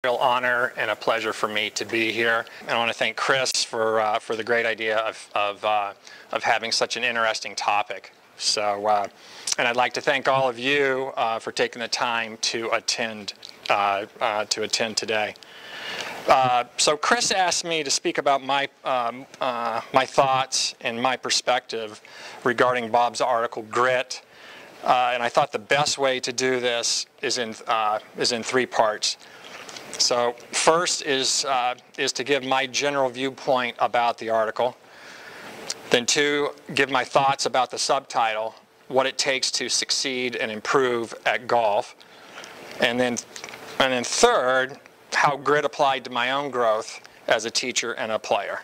Real honor and a pleasure for me to be here. And I want to thank Chris for the great idea of having such an interesting topic. So, and I'd like to thank all of you for taking the time to attend today. So Chris asked me to speak about my my thoughts and my perspective regarding Bob's article, Grit. And I thought the best way to do this is in 3 parts. So first is to give my general viewpoint about the article. Then 2, give my thoughts about the subtitle, what it takes to succeed and improve at golf. And then 3rd, how grit applied to my own growth as a teacher and a player.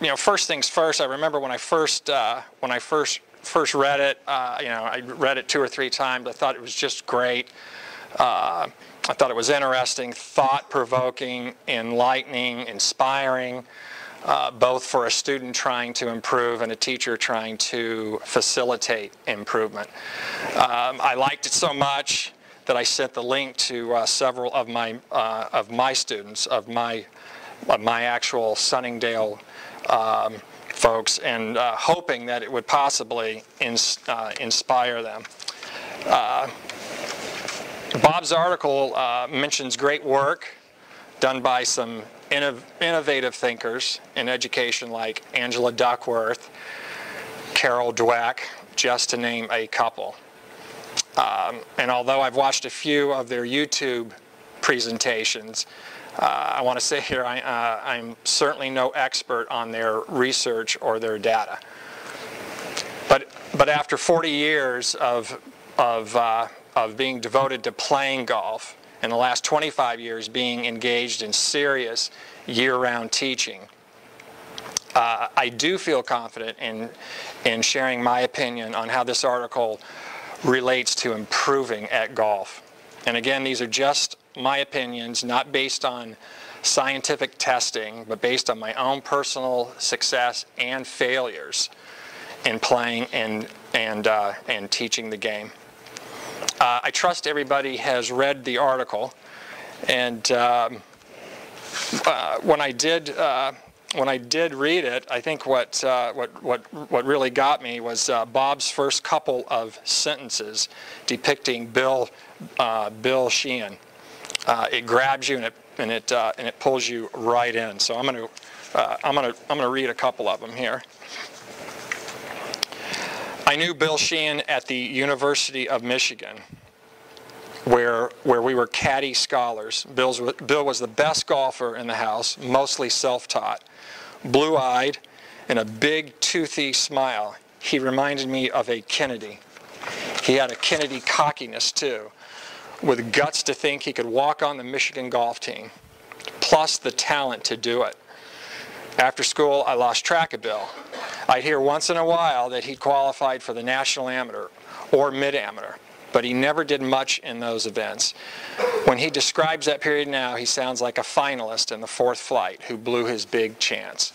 You know, first things first. I remember when I first read it. You know, I read it 2 or 3 times. I thought it was just great. I thought it was interesting, thought-provoking, enlightening, inspiring, both for a student trying to improve and a teacher trying to facilitate improvement. I liked it so much that I sent the link to several of my students, of my actual Sunningdale folks, and hoping that it would possibly inspire them. Bob's article mentions great work done by some innovative thinkers in education like Angela Duckworth, Carol Dweck, just to name a couple. And although I've watched a few of their YouTube presentations, I want to say here I'm certainly no expert on their research or their data. But after 40 years of being devoted to playing golf, and the last 25 years being engaged in serious year-round teaching, I do feel confident in sharing my opinion on how this article relates to improving at golf. And again, these are just my opinions, not based on scientific testing, but based on my own personal success and failures in playing and teaching the game. I trust everybody has read the article, and when I did read it, I think what really got me was Bob's first couple of sentences depicting Bill Sheehan. It grabs you and it pulls you right in. So I'm gonna read a couple of them here. I knew Bill Sheehan at the University of Michigan, where we were caddy scholars. Bill was the best golfer in the house, mostly self-taught. Blue-eyed and a big toothy smile. He reminded me of a Kennedy. He had a Kennedy cockiness too, with guts to think he could walk on the Michigan golf team, plus the talent to do it. After school, I lost track of Bill. I'd hear once in a while that he qualified for the National Amateur or Mid-Amateur, but he never did much in those events. When he describes that period now, he sounds like a finalist in the 4th flight who blew his big chance.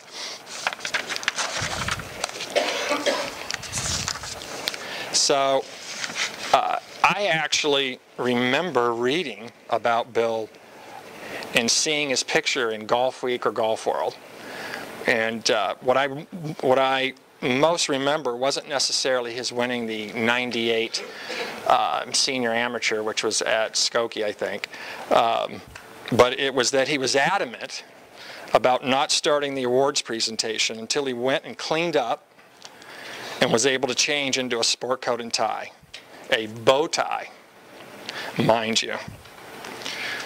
So I actually remember reading about Bill and seeing his picture in Golf Week or Golf World. And what I most remember wasn't necessarily his winning the '98 senior amateur, which was at Skokie, I think, but it was that he was adamant about not starting the awards presentation until he went and cleaned up and was able to change into a sport coat and tie, a bow tie, mind you.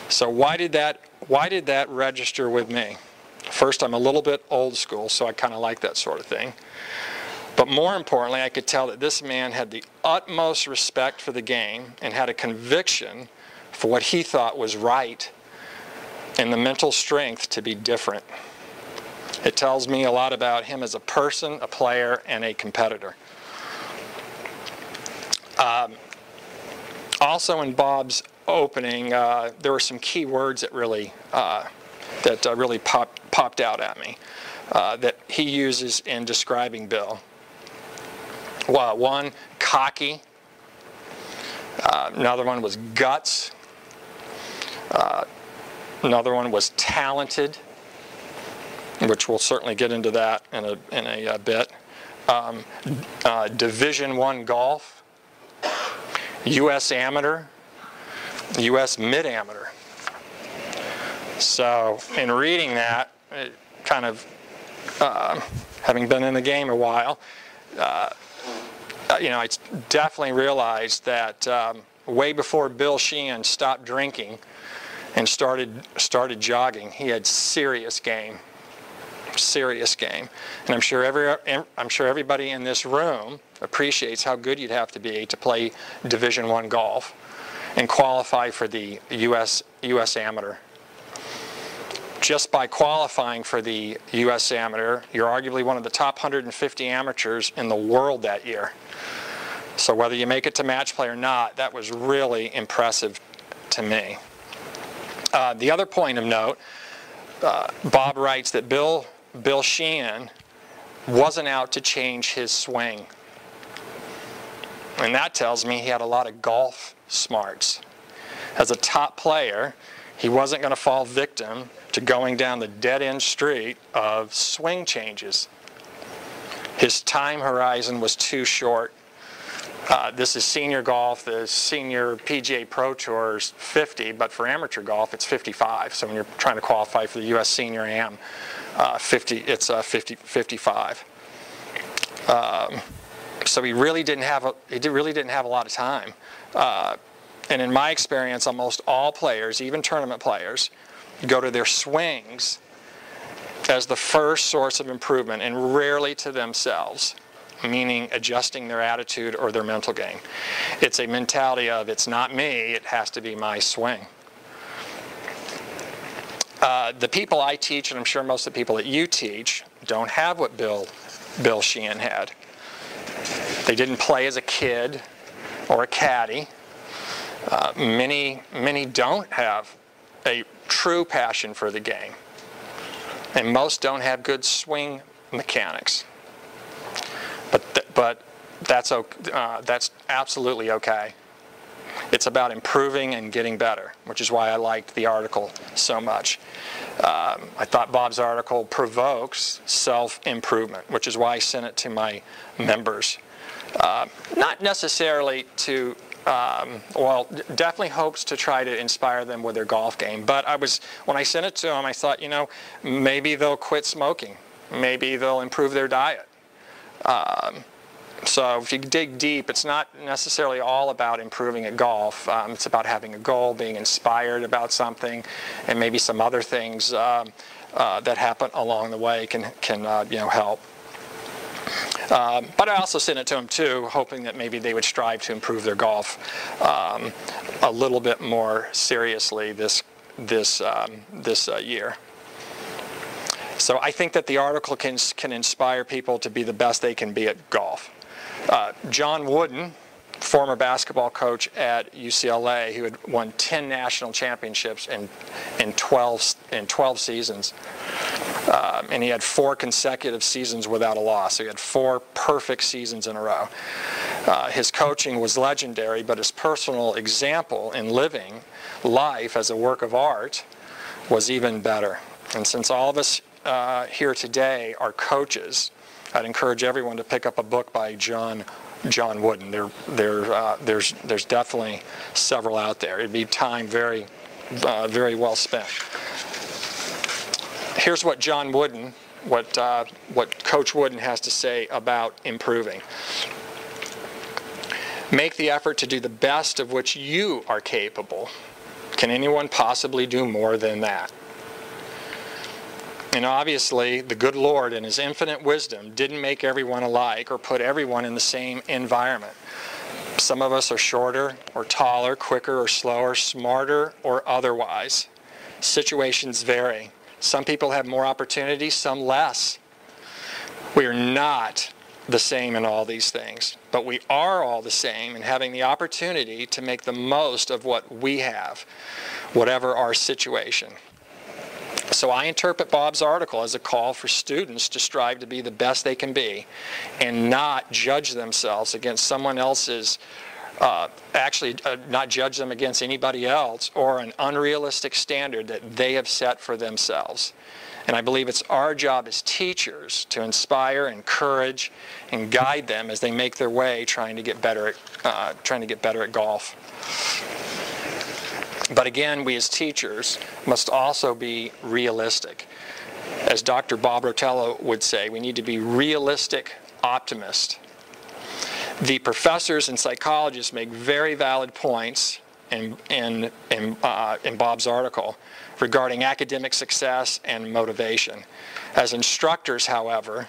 So why did that register with me? First, I'm a little bit old school, so I kind of like that sort of thing. But more importantly, I could tell that this man had the utmost respect for the game and had a conviction for what he thought was right and the mental strength to be different. It tells me a lot about him as a person, a player, and a competitor. Also in Bob's opening, there were some key words that really popped out at me that he uses in describing Bill. Well, 1, cocky. Another one was guts. Another one was talented, which we'll certainly get into that in a bit. Division I golf, U.S. amateur, U.S. mid-amateur. So in reading that, it kind of, having been in the game a while, I definitely realized that way before Bill Sheehan stopped drinking and started jogging, he had serious game. And I'm sure everybody in this room appreciates how good you'd have to be to play Division I golf and qualify for the U.S. Amateur. Just by qualifying for the U.S. Amateur, you're arguably one of the top 150 amateurs in the world that year. So whether you make it to match play or not, that was really impressive to me. The other point of note, Bob writes that Bill Sheehan wasn't out to change his swing. And that tells me he had a lot of golf smarts. As a top player, he wasn't going to fall victim to going down the dead-end street of swing changes. His time horizon was too short. This is senior golf. The senior PGA Pro Tour is 50, but for amateur golf, it's 55. So when you're trying to qualify for the U.S. Senior Am, 55. So he really didn't have a lot of time. And in my experience, almost all players, even tournament players, go to their swings as the first source of improvement, and rarely to themselves, meaning adjusting their attitude or their mental game. It's a mentality of, it's not me, it has to be my swing. The people I teach, and I'm sure most of the people that you teach, don't have what Bill Sheehan had. They didn't play as a kid or a caddy. Many don't have a true passion for the game. And most don't have good swing mechanics. But that's absolutely okay. It's about improving and getting better, which is why I liked the article so much. I thought Bob's article provokes self-improvement, which is why I sent it to my members. Not necessarily to, well, definitely hopes to try to inspire them with their golf game. But when I sent it to them, I thought, maybe they'll quit smoking. Maybe they'll improve their diet. So if you dig deep, it's not necessarily all about improving at golf. It's about having a goal, being inspired about something, and maybe some other things that happen along the way can help. But I also sent it to them too, hoping that maybe they would strive to improve their golf a little bit more seriously this year. So I think that the article can inspire people to be the best they can be at golf. John Wooden, former basketball coach at UCLA, who had won 10 national championships in 12 seasons, and he had 4 consecutive seasons without a loss. So he had 4 perfect seasons in a row. His coaching was legendary, but his personal example in living life as a work of art was even better. And since all of us here today are coaches, I'd encourage everyone to pick up a book by John Wooden. There's definitely several out there. It'd be time very well spent. Here's what John Wooden, what Coach Wooden has to say about improving. Make the effort to do the best of which you are capable. Can anyone possibly do more than that? And obviously, the good Lord, in His infinite wisdom, didn't make everyone alike or put everyone in the same environment. Some of us are shorter or taller, quicker or slower, smarter or otherwise. Situations vary. Some people have more opportunities, some less. We are not the same in all these things, but we are all the same in having the opportunity to make the most of what we have, whatever our situation. So I interpret Bob's article as a call for students to strive to be the best they can be and not judge themselves against someone else's not judge them against anybody else or an unrealistic standard that they have set for themselves. And I believe it's our job as teachers to inspire, encourage, and guide them as they make their way trying to get better at golf. But again, we as teachers must also be realistic. As Dr. Bob Rotello would say, we need to be realistic optimists. The professors and psychologists make very valid points in Bob's article regarding academic success and motivation. As instructors, however,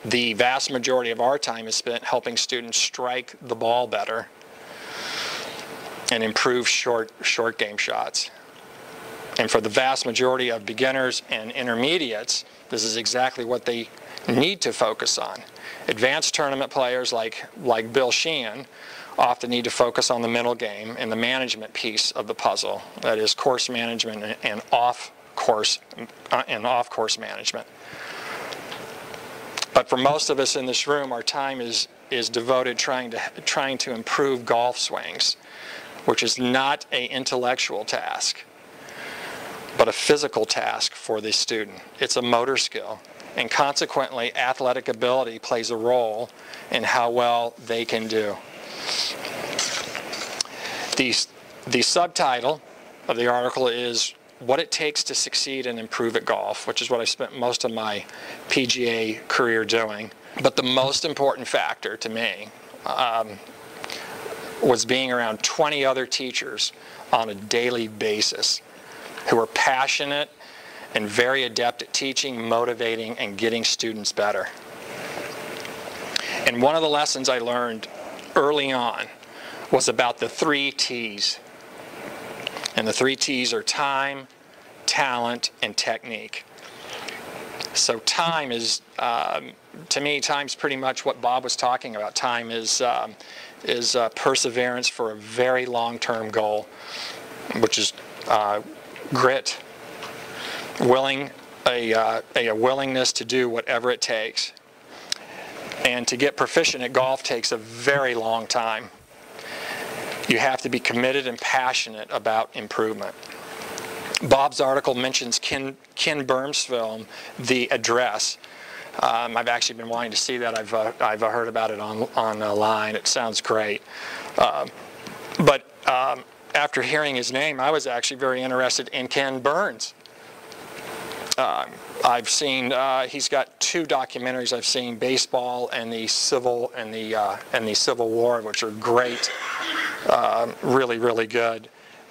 the vast majority of our time is spent helping students strike the ball better and improve short game shots. And for the vast majority of beginners and intermediates, this is exactly what they need to focus on. Advanced tournament players like Bill Sheehan often need to focus on the mental game and the management piece of the puzzle, that is course management and off-course management. But for most of us in this room, our time is devoted trying to improve golf swings, which is not an intellectual task, but a physical task for the student. It's a motor skill, and consequently, athletic ability plays a role in how well they can do. The subtitle of the article is What It Takes to Succeed and Improve at Golf, which is what I spent most of my PGA career doing. But the most important factor to me was being around 20 other teachers on a daily basis who are passionate and very adept at teaching, motivating, and getting students better. And one of the lessons I learned early on was about the 3 T's. And the 3 T's are time, talent, and technique. So time is, to me, time's pretty much what Bob was talking about. Time is perseverance for a very long-term goal, which is grit, a willingness to do whatever it takes. And to get proficient at golf takes a very long time. You have to be committed and passionate about improvement. Bob's article mentions Ken Burns' film, The Address. I've actually been wanting to see that. I've heard about it online. It sounds great. But after hearing his name, I was actually very interested in Ken Burns. I've seen he's got 2 documentaries I've seen, Baseball and the Civil War, which are great, really good.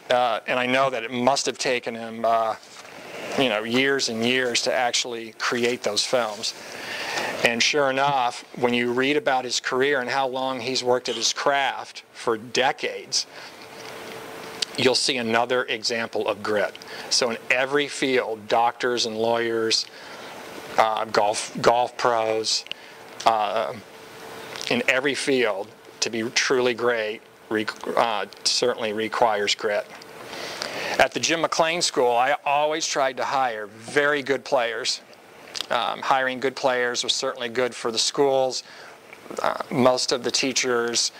And I know that it must have taken him years and years to actually create those films. And sure enough, when you read about his career and how long he's worked at his craft for decades, you'll see another example of grit. So in every field, doctors and lawyers, golf pros, in every field, to be truly great certainly requires grit. At the Jim McLean School, I always tried to hire very good players. Hiring good players was certainly good for the schools. Most of the teachers,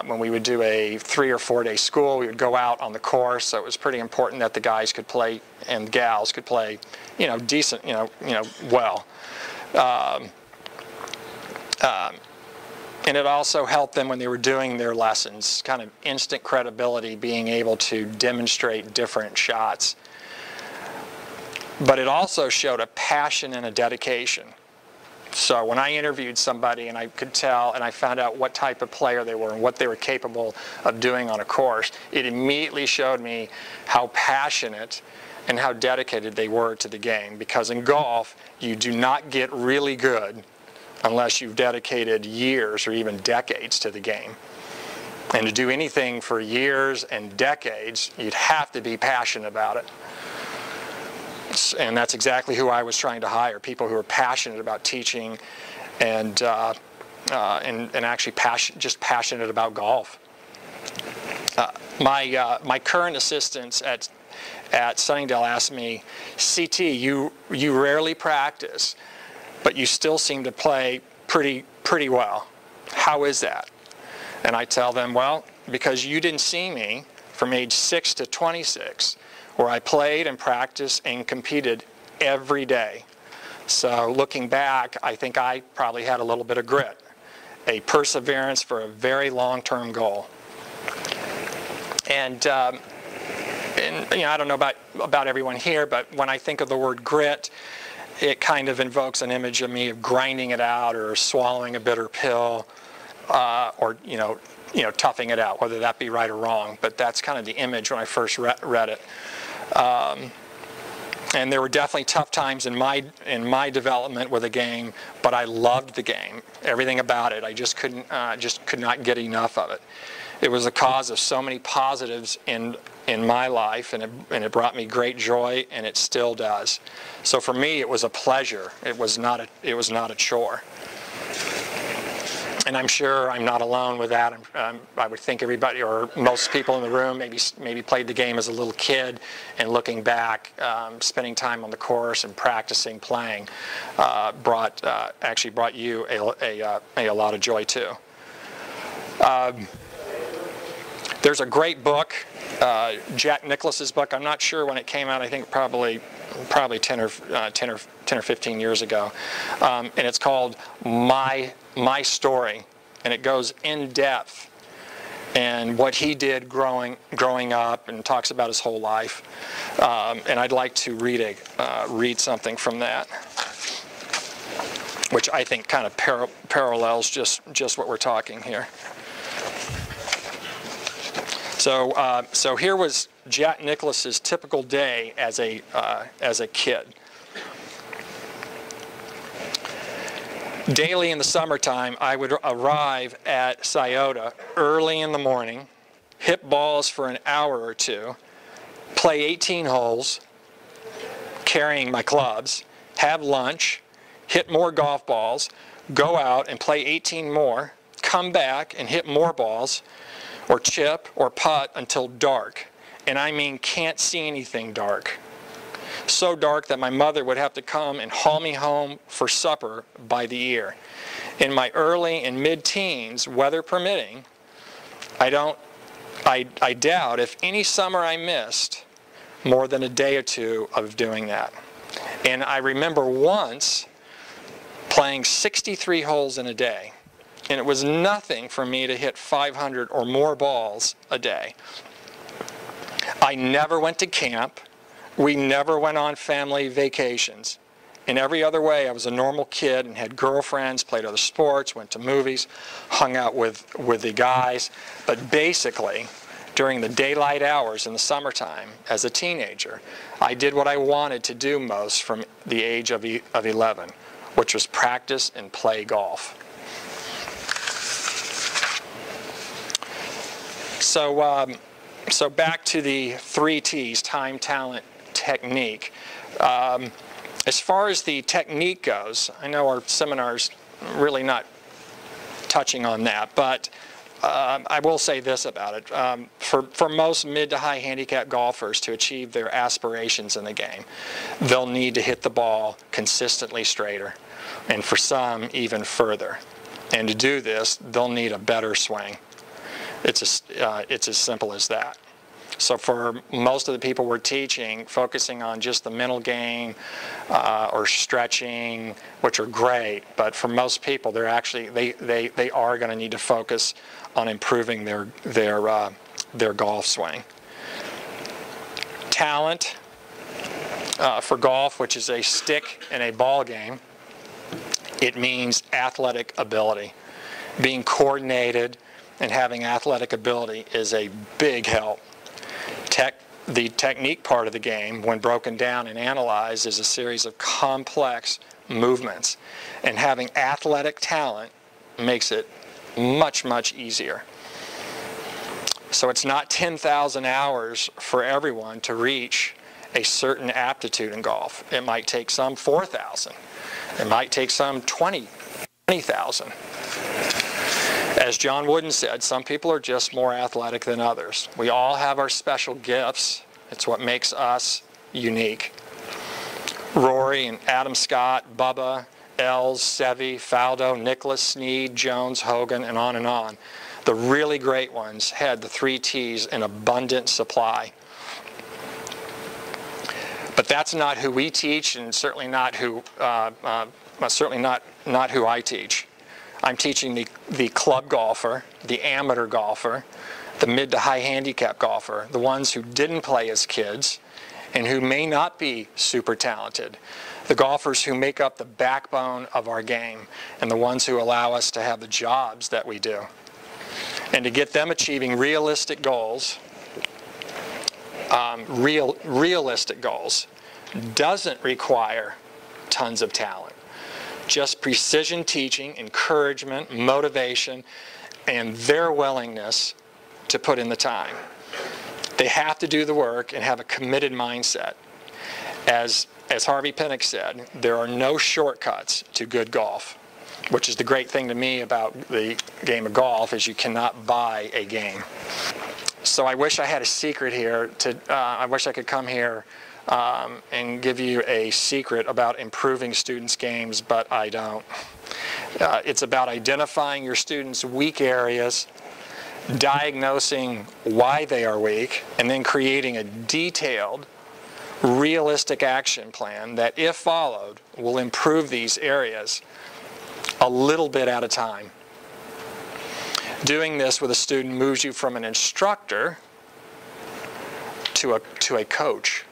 when we would do a 3 or 4 day school, we would go out on the course, so it was pretty important that the guys could play and gals could play, decent, well. And it also helped them when they were doing their lessons, kind of instant credibility, being able to demonstrate different shots. But it also showed a passion and a dedication. So when I interviewed somebody and I could tell and I found out what type of player they were and what they were capable of doing on a course, it immediately showed me how passionate and how dedicated they were to the game. Because in golf, you do not get really good unless you've dedicated years or even decades to the game. And to do anything for years and decades, you'd have to be passionate about it. And that's exactly who I was trying to hire, people who are passionate about teaching and actually just passionate about golf. My current assistants at Sunningdale asked me, CT, you rarely practice, but you still seem to play pretty well. How is that? And I tell them, well, because you didn't see me from age 6 to 26, where I played and practiced and competed every day. So looking back, I think I probably had a little bit of grit, a perseverance for a very long-term goal. And you know, I don't know about everyone here, but when I think of the word grit, it kind of invokes an image of me of grinding it out or swallowing a bitter pill, or you know, toughing it out, whether that be right or wrong. But that's kind of the image when I first read it. And there were definitely tough times in my development with the game, but I loved the game, everything about it. I just could not get enough of it. It was a cause of so many positives in my life, and it brought me great joy, and it still does. So for me, it was a pleasure. It was not a chore. And I'm sure I'm not alone with that. I would think everybody, or most people in the room, maybe played the game as a little kid, and looking back, spending time on the course and practicing playing actually brought you a lot of joy too. There's a great book, Jack Nicklaus's book. I'm not sure when it came out. I think probably 10 or 15 years ago, and it's called My Story, and it goes in depth and what he did growing up, and talks about his whole life. And I'd like to read something from that, which I think kind of parallels just what we're talking here. So here was Jack Nicklaus's typical day as a kid. Daily in the summertime, I would arrive at Scioto early in the morning, hit balls for an hour or two, play 18 holes, carrying my clubs, have lunch, hit more golf balls, go out and play 18 more, come back and hit more balls, or chip or putt until dark. And I mean can't see anything dark. So dark that my mother would have to come and haul me home for supper by the ear. In my early and mid-teens, weather permitting, I doubt if any summer I missed more than a day or two of doing that. And I remember once playing 63 holes in a day. And it was nothing for me to hit 500 or more balls a day. I never went to camp. We never went on family vacations. In every other way, I was a normal kid and had girlfriends, played other sports, went to movies, hung out with the guys. But basically, during the daylight hours in the summertime, as a teenager, I did what I wanted to do most from the age of 11, which was practice and play golf. So back to the 3 T's, time, talent, technique. As far as the technique goes, I know our seminar's really not touching on that, but I will say this about it. For most mid to high handicap golfers to achieve their aspirations in the game, they'll need to hit the ball consistently straighter, and for some even further. And to do this, they'll need a better swing. It's as simple as that. So for most of the people we're teaching, focusing on just the mental game or stretching, which are great, but for most people, they're actually they are going to need to focus on improving their golf swing. Talent for golf, which is a stick and a ball game, it means athletic ability. Being coordinated and having athletic ability is a big help. The technique part of the game, when broken down and analyzed, is a series of complex movements. And having athletic talent makes it much, much easier. So it's not 10,000 hours for everyone to reach a certain aptitude in golf. It might take some 4,000. It might take some 20,000. As John Wooden said, some people are just more athletic than others. We all have our special gifts. It's what makes us unique. Rory and Adam Scott, Bubba, Els, Seve, Faldo, Nicklaus, Snead, Jones, Hogan, and on and on. The really great ones had the 3 T's in abundant supply. But that's not who we teach, and certainly not who not who I teach. I'm teaching the club golfer, the amateur golfer, the mid to high handicap golfer, the ones who didn't play as kids and who may not be super talented, the golfers who make up the backbone of our game, and the ones who allow us to have the jobs that we do. And to get them achieving realistic goals, realistic goals doesn't require tons of talent. Just precision teaching, encouragement, motivation, and their willingness to put in the time. They have to do the work and have a committed mindset. As Harvey Pinnock said, there are no shortcuts to good golf, which is the great thing to me about the game of golf, is you cannot buy a game. So I wish I had a secret here. I wish I could come here and give you a secret about improving students' games, but I don't. It's about identifying your students' weak areas, diagnosing why they are weak, and then creating a detailed, realistic action plan that, if followed, will improve these areas a little bit at a time. Doing this with a student moves you from an instructor to a coach.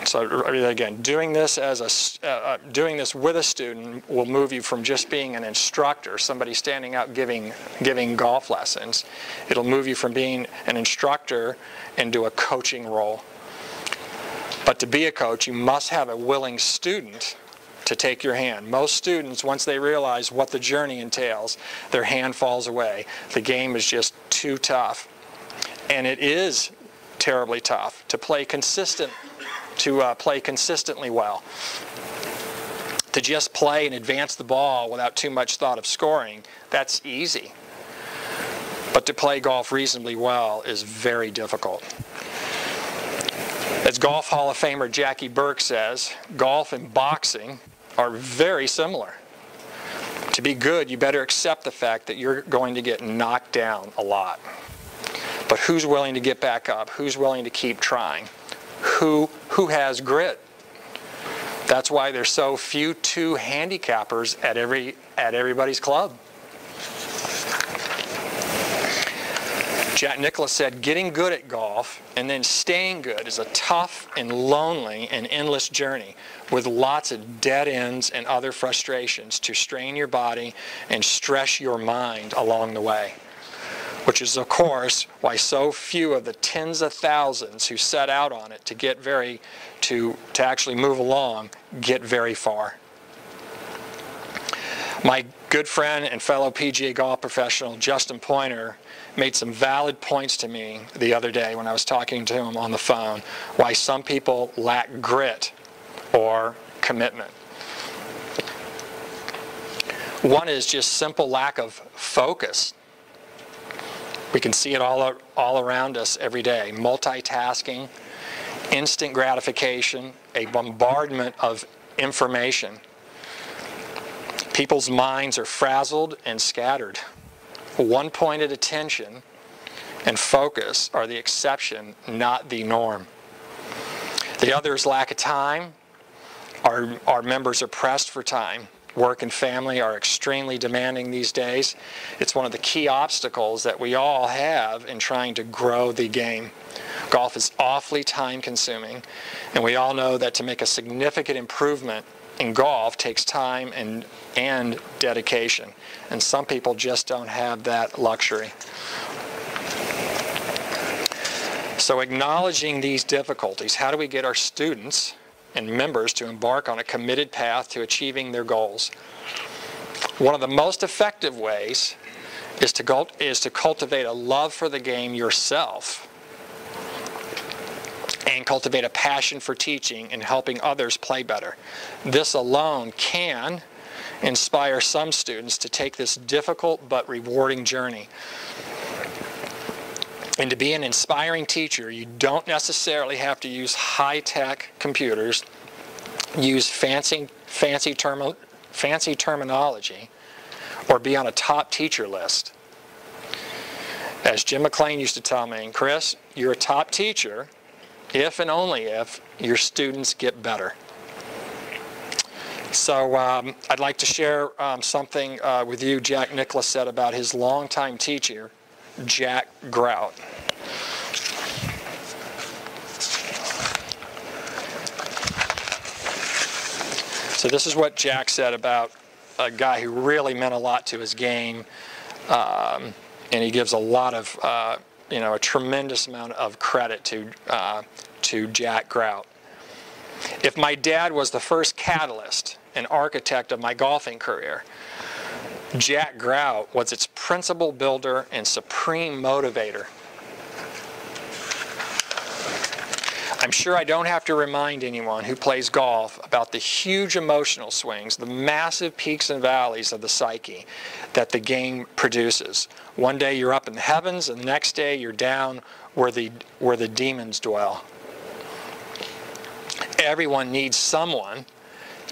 So again, doing this with a student will move you from just being an instructor, somebody standing out giving golf lessons. It'll move you from being an instructor into a coaching role. But to be a coach, you must have a willing student to take your hand. Most students, once they realize what the journey entails, their hand falls away. The game is just too tough. And it is terribly tough to play consistently well. To just play and advance the ball without too much thought of scoring, that's easy. But to play golf reasonably well is very difficult. As Golf Hall of Famer Jackie Burke says, golf and boxing are very similar. To be good, you better accept the fact that you're going to get knocked down a lot. But who's willing to get back up? Who's willing to keep trying? Who has grit? That's why there's so few 2 handicappers at everybody's club. Jack Nicklaus said, getting good at golf and then staying good is a tough and lonely and endless journey with lots of dead ends and other frustrations to strain your body and stress your mind along the way. Which is, of course, why so few of the tens of thousands who set out on it to actually move along get very far. My good friend and fellow PGA golf professional, Justin Pointer, made some valid points to me the other day when I was talking to him on the phone, why some people lack grit or commitment. One is just simple lack of focus. We can see it all around us every day. Multitasking, instant gratification, a bombardment of information. People's minds are frazzled and scattered. One-pointed attention and focus are the exception, not the norm. The other is lack of time. Our members are pressed for time. Work and family are extremely demanding these days. It's one of the key obstacles that we all have in trying to grow the game. Golf is awfully time-consuming, and we all know that to make a significant improvement in golf takes time and dedication, and some people just don't have that luxury. So acknowledging these difficulties, how do we get our students and members to embark on a committed path to achieving their goals? One of the most effective ways is to cultivate a love for the game yourself and cultivate a passion for teaching and helping others play better. This alone can inspire some students to take this difficult but rewarding journey. And to be an inspiring teacher, you don't necessarily have to use high-tech computers, use fancy terminology, or be on a top teacher list. As Jim McLean used to tell me, Chris, you're a top teacher if and only if your students get better. So I'd like to share something with you Jack Nicklaus said about his longtime teacher, Jack Grout. So this is what Jack said about a guy who really meant a lot to his game, and he gives a lot of, a tremendous amount of credit to Jack Grout. If my dad was the first catalyst and architect of my golfing career, Jack Grout was its principal builder and supreme motivator. I'm sure I don't have to remind anyone who plays golf about the huge emotional swings, the massive peaks and valleys of the psyche that the game produces. One day you're up in the heavens, and the next day you're down where the demons dwell. Everyone needs someone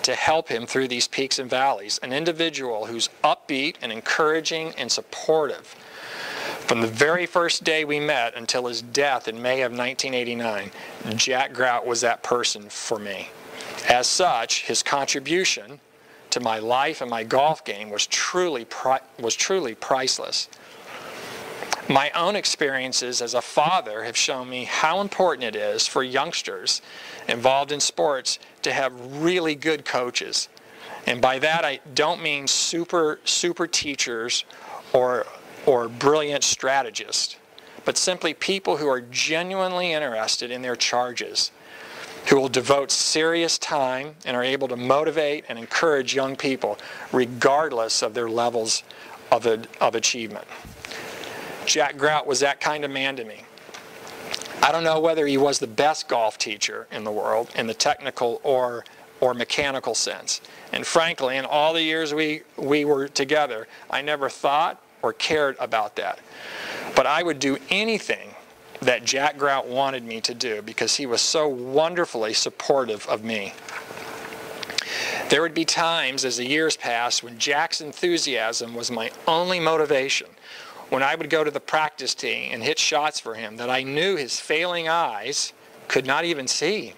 to help him through these peaks and valleys, an individual who's upbeat and encouraging and supportive. From the very first day we met until his death in May of 1989, Jack Grout was that person for me. As such, his contribution to my life and my golf game was truly priceless. My own experiences as a father have shown me how important it is for youngsters involved in sports to have really good coaches. And by that I don't mean super teachers or brilliant strategists, but simply people who are genuinely interested in their charges, who will devote serious time and are able to motivate and encourage young people regardless of their levels of achievement. Jack Grout was that kind of man to me. I don't know whether he was the best golf teacher in the world in the technical or mechanical sense. And frankly, in all the years we were together, I never thought or cared about that. But I would do anything that Jack Grout wanted me to do because he was so wonderfully supportive of me. There would be times as the years passed when Jack's enthusiasm was my only motivation, when I would go to the practice tee and hit shots for him that I knew his failing eyes could not even see,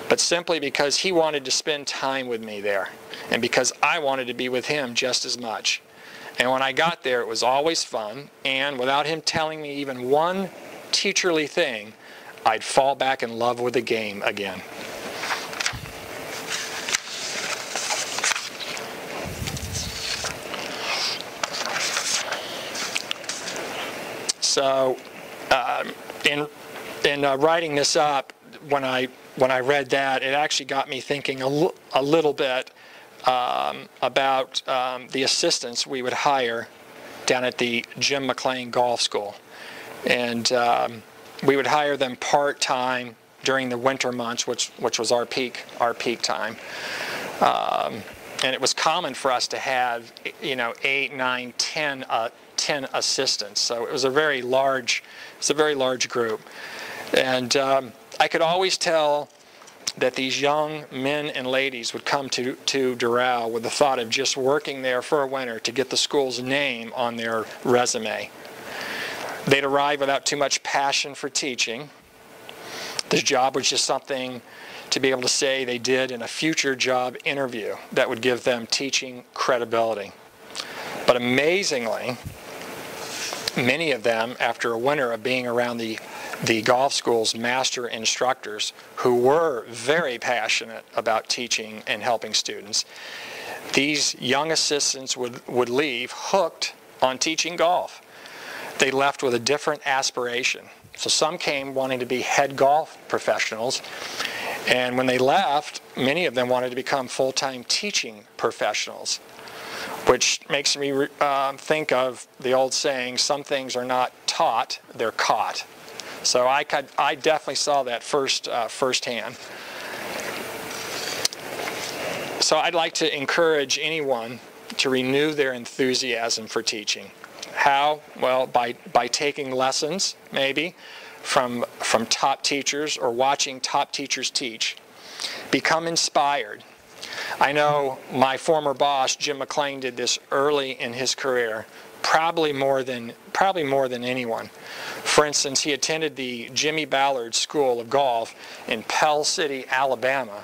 but simply because he wanted to spend time with me there and because I wanted to be with him just as much. And when I got there, it was always fun, and without him telling me even one teacherly thing, I'd fall back in love with the game again. So, in writing this up, when I read that, it actually got me thinking a little bit about the assistants we would hire down at the Jim McLean Golf School. And we would hire them part-time during the winter months, which was our peak time. And it was common for us to have, 8, 9, 10 assistants. So it was a very large group. And I could always tell that these young men and ladies would come to Doral with the thought of just working there for a winter to get the school's name on their resume. They'd arrive without too much passion for teaching. The job was just something to be able to say they did in a future job interview that would give them teaching credibility. But amazingly, many of them, after a winter of being around the golf school's master instructors, who were very passionate about teaching and helping students, these young assistants would leave hooked on teaching golf. They left with a different aspiration. So some came wanting to be head golf professionals, and when they left, many of them wanted to become full-time teaching professionals, which makes me think of the old saying, some things are not taught, they're caught. So I definitely saw that firsthand. So I'd like to encourage anyone to renew their enthusiasm for teaching. How? Well, by taking lessons, maybe, from top teachers or watching top teachers teach. Become inspired. I know my former boss, Jim McLean, did this early in his career, probably more than anyone. For instance, he attended the Jimmy Ballard School of Golf in Pell City, Alabama,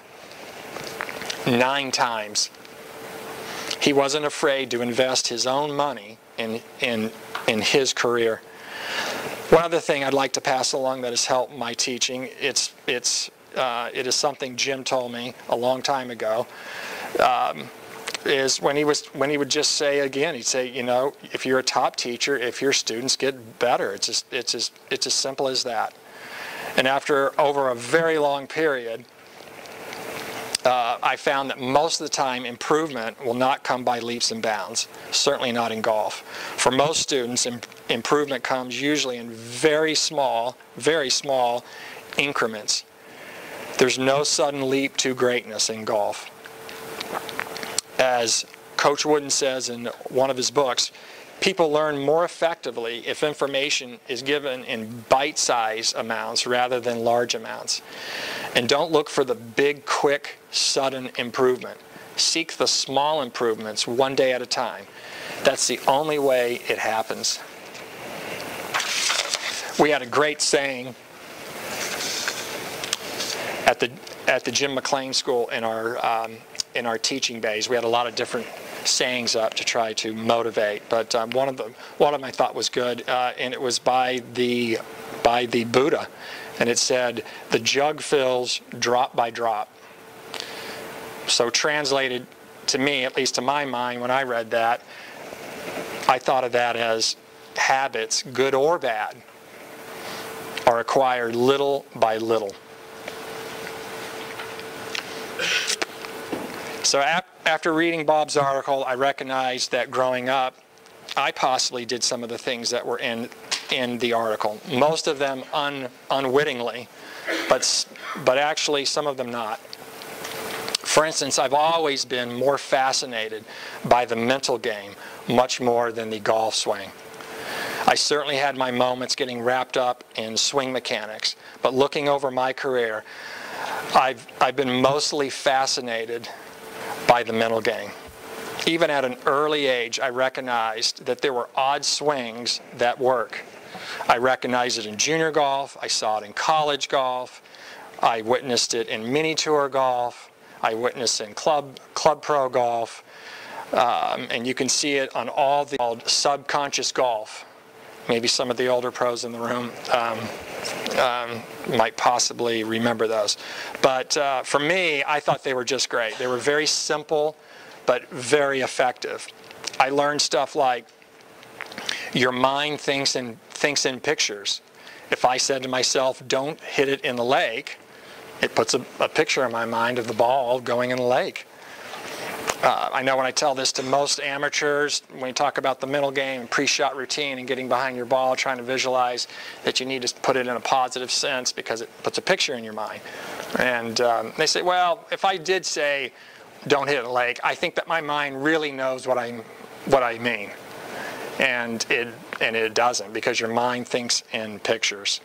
9 times. He wasn't afraid to invest his own money in his career. One other thing I'd like to pass along that has helped my teaching, it is something Jim told me a long time ago, is when he would just say, again, he'd say, you know, if you're a top teacher, if your students get better, it's as simple as that. And over a very long period, I found that most of the time improvement will not come by leaps and bounds, certainly not in golf. For most students, improvement comes usually in very small increments. There's no sudden leap to greatness in golf. As Coach Wooden says in one of his books, people learn more effectively if information is given in bite-sized amounts rather than large amounts. And don't look for the big, quick, sudden improvement. Seek the small improvements one day at a time. That's the only way it happens. We had a great saying at the Jim McLean School in our teaching days. We had a lot of different sayings up to try to motivate, but one of them I thought was good, and it was by the Buddha, and it said, "The jug fills drop by drop." So translated to me, at least to my mind, when I read that, I thought of that as habits, good or bad, are acquired little by little. So after reading Bob's article, I recognized that growing up, I possibly did some of the things that were in the article. Most of them unwittingly, but actually some of them not. For instance, I've always been more fascinated by the mental game, much more than the golf swing. I certainly had my moments getting wrapped up in swing mechanics, but looking over my career, I've been mostly fascinated by the mental game. Even at an early age, I recognized that there were odd swings that work. I recognized it in junior golf, I saw it in college golf, I witnessed it in mini tour golf, I witnessed it in club pro golf, and you can see it on all the subconscious golf. Maybe some of the older pros in the room might possibly remember those. But for me, I thought they were just great. They were very simple, but very effective. I learned stuff like your mind thinks in pictures. If I said to myself, don't hit it in the lake, it puts a picture in my mind of the ball going in the lake. I know when I tell this to most amateurs, when you talk about the mental game, pre-shot routine, and getting behind your ball, trying to visualize that you need to put it in a positive sense because it puts a picture in your mind. And they say, well, if I did say, don't hit it in the lake, I think that my mind really knows what I mean. And it doesn't, because your mind thinks in pictures.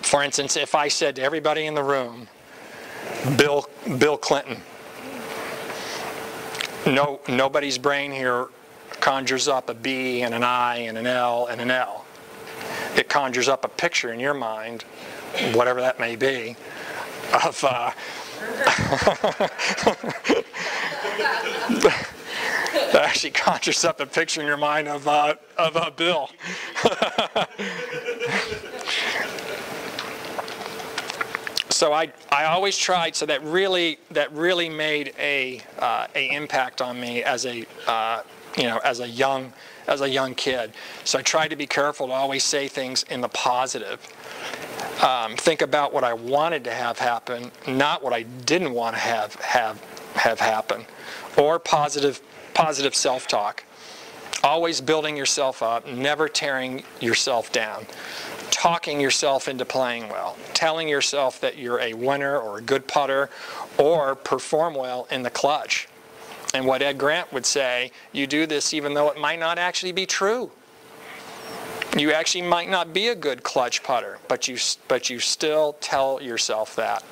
For instance, if I said to everybody in the room, Bill Clinton, nobody's brain here conjures up a B and an I and an L and an L. It conjures up a picture in your mind, whatever that may be, of that actually conjures up a picture in your mind of Bill. So I always tried, so that really made a impact on me as a young kid. So I tried to be careful to always say things in the positive. Think about what I wanted to have happen, not what I didn't want to have happen. Or positive self-talk. Always building yourself up, never tearing yourself down. Talking yourself into playing well, telling yourself that you're a winner or a good putter or perform well in the clutch. And what Ed Grant would say, you do this even though it might not actually be true. You actually might not be a good clutch putter, but you still tell yourself that.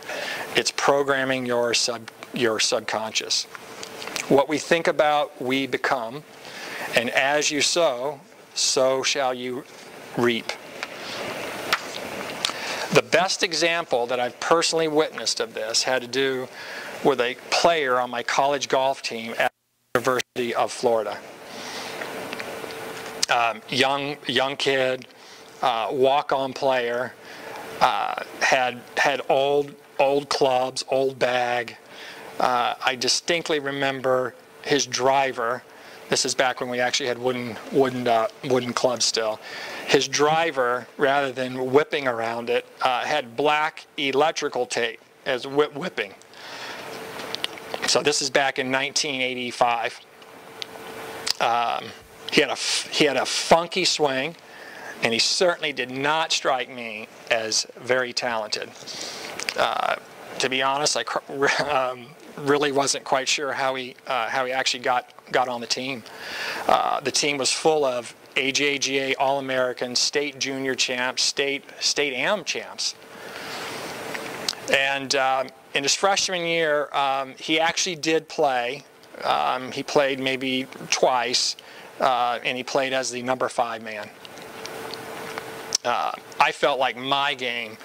It's programming your your subconscious. What we think about, we become, and as you sow, so shall you reap. The best example that I've personally witnessed of this had to do with a player on my college golf team at the University of Florida. Young kid, walk-on player, had old clubs, old bag. I distinctly remember his driver. This is back when we actually had wooden clubs still. His driver, rather than whipping around it, had black electrical tape as whipping. So this is back in 1985. He had a funky swing, and he certainly did not strike me as very talented. To be honest, I really wasn't quite sure how he actually got on the team. The team was full of AJGA All-Americans, state junior champs, state AM champs. And in his freshman year, he actually did play. He played maybe twice, and he played as the number 5 man. I felt like my game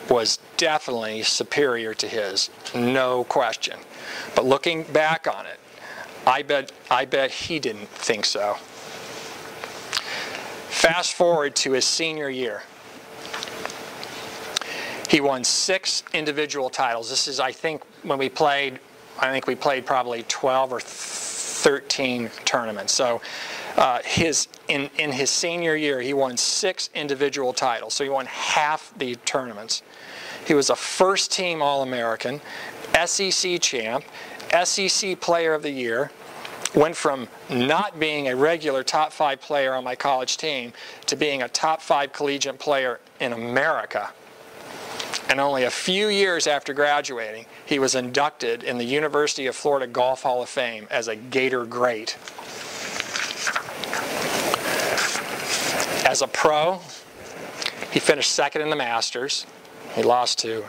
was definitely superior to his, no question. But looking back on it, I bet he didn't think so. Fast forward to his senior year. He won 6 individual titles. This is, I think, when we played, we played probably 12 or 13 tournaments. So in his senior year, he won 6 individual titles. So he won half the tournaments. He was a first-team All-American, SEC champ, SEC Player of the Year, went from not being a regular top 5 player on my college team to being a top 5 collegiate player in America. And only a few years after graduating, he was inducted in the University of Florida Golf Hall of Fame as a Gator Great. As a pro, he finished second in the Masters. He lost a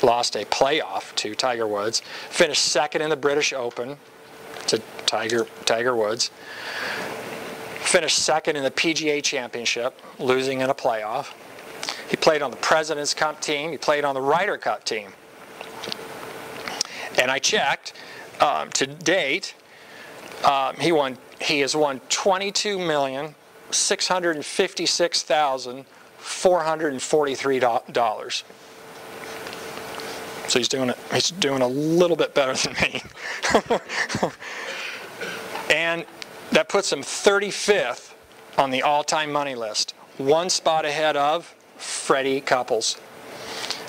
playoff to Tiger Woods. Finished second in the British Open to Tiger Woods. Finished second in the PGA Championship, losing in a playoff. He played on the President's Cup team. He played on the Ryder Cup team. And I checked. To date, he has won $22,656,443. So he's doing a little bit better than me. And that puts him 35th on the all-time money list, 1 spot ahead of Freddie Couples.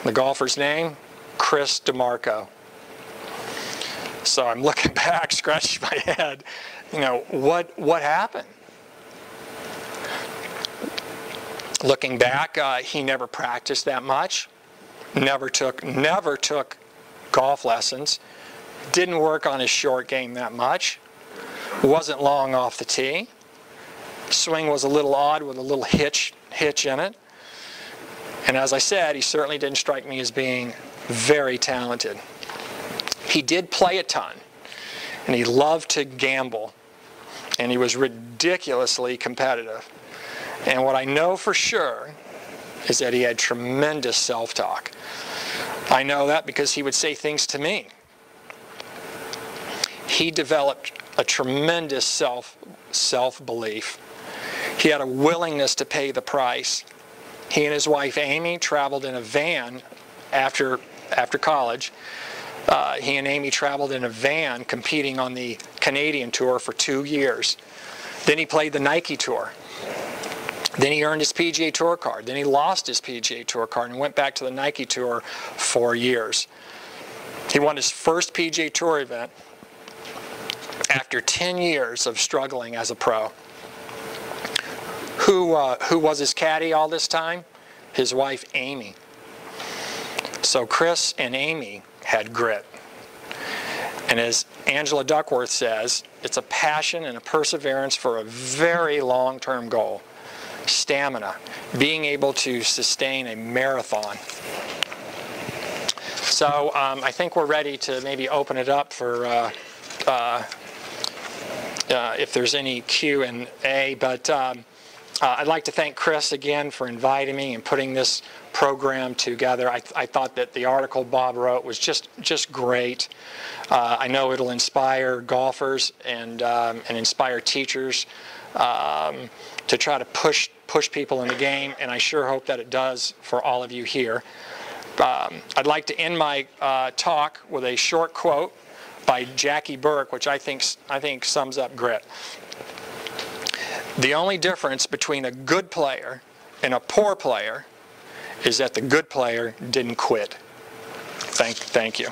The golfer's name, Chris DeMarco. So I'm looking back, scratching my head. What happened? Looking back, he never practiced that much. Never took golf lessons. Didn't work on his short game that much. Wasn't long off the tee. Swing was a little odd with a little hitch in it. And as I said, he certainly didn't strike me as being very talented. He did play a ton, and he loved to gamble, and he was ridiculously competitive. And what I know for sure is that he had tremendous self-talk. I know that because he would say things to me. He developed a tremendous self-belief. He had a willingness to pay the price. He and his wife Amy traveled in a van after college. He and Amy traveled in a van competing on the Canadian Tour for 2 years. Then he played the Nike Tour. Then he earned his PGA Tour card. Then he lost his PGA Tour card and went back to the Nike Tour 4 years. He won his first PGA Tour event after 10 years of struggling as a pro. Who was his caddy all this time? His wife, Amy. So Chris and Amy had grit. And as Angela Duckworth says, it's a passion and a perseverance for a very long-term goal. Stamina, being able to sustain a marathon. So I think we're ready to maybe open it up for if there's any Q&A. But I'd like to thank Chris again for inviting me and putting this program together. I thought that the article Bob wrote was just great. I know it'll inspire golfers and inspire teachers to try to push people in the game, and I sure hope that it does for all of you here. I'd like to end my talk with a short quote by Jackie Burke, which I think sums up grit. The only difference between a good player and a poor player is that the good player didn't quit. Thank you.